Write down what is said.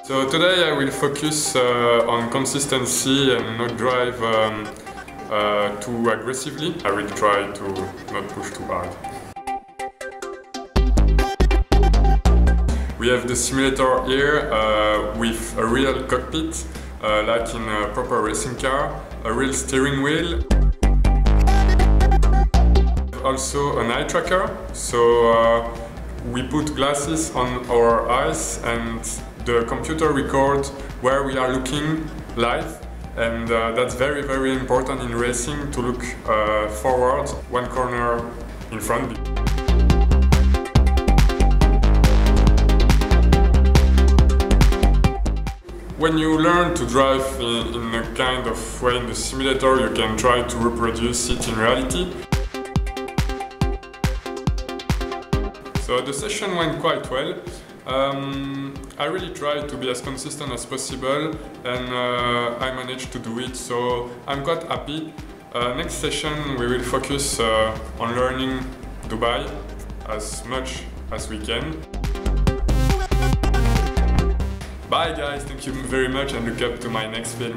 So today I will focus on consistency and not drive too aggressively. I will try to not push too hard. We have the simulator here with a real cockpit, like in a proper racing car, a real steering wheel. Also an eye tracker, so we put glasses on our eyes and the computer records where we are looking live, and that's very, very important in racing to look forward, one corner in front. When you learn to drive in a kind of way in the simulator, you can try to reproduce it in reality. So the session went quite well. I really tried to be as consistent as possible, and I managed to do it, so I'm quite happy. Next session we will focus on learning Dubai as much as we can. Bye guys, thank you very much and look up to my next film.